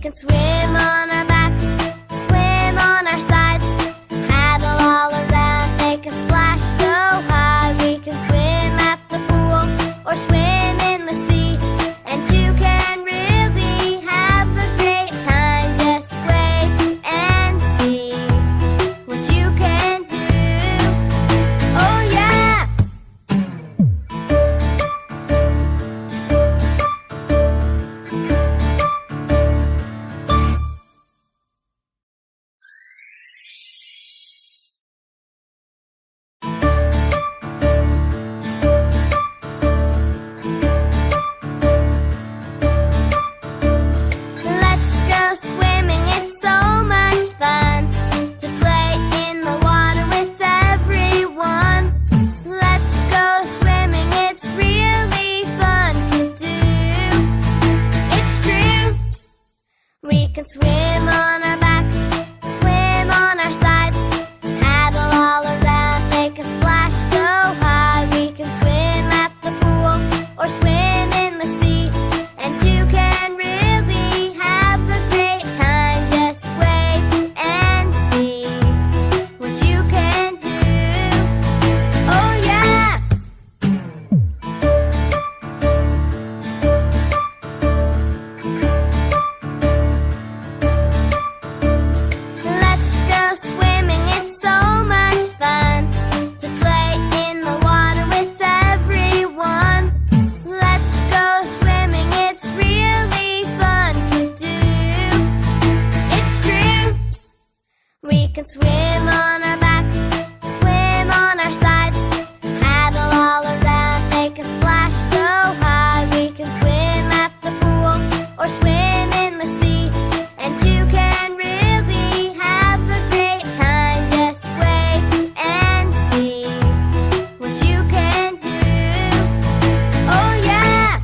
can swim on our backs, swim on our sides, paddle all around, make a splash so high. We can swim at the pool or swim in the sea, and you can really have a great time. Just wait and see what you can do. Oh yeah! Swimming, it's so much fun to play in the water with everyone. Let's go swimming, it's really fun to do. It's true. We can swim on our backs, swim on our sides, paddle all around, make a splash so high. We can swim at the pool or swim in the sea, and you can really have a great time. Just wait and see what you can do. Oh yeah! Let's go swimming, it's so much fun to play in the water with everyone. Let's go swimming, it's really fun to do. It's true. We can swim on our backs, swim on our sides, paddle all around, make a splash so high. We can swim at the pool or swim in the sea, and you can really have a great time. Just wait and see what you can do. Oh yeah!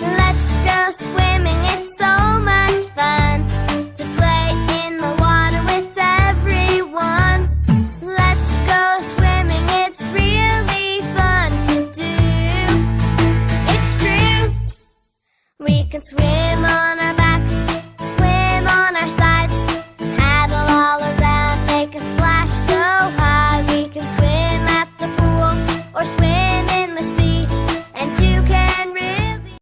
Let's go swimming, it's so much fun to play in the water with everyone. Let's go swimming, it's really fun to do. It's true. We can swim on our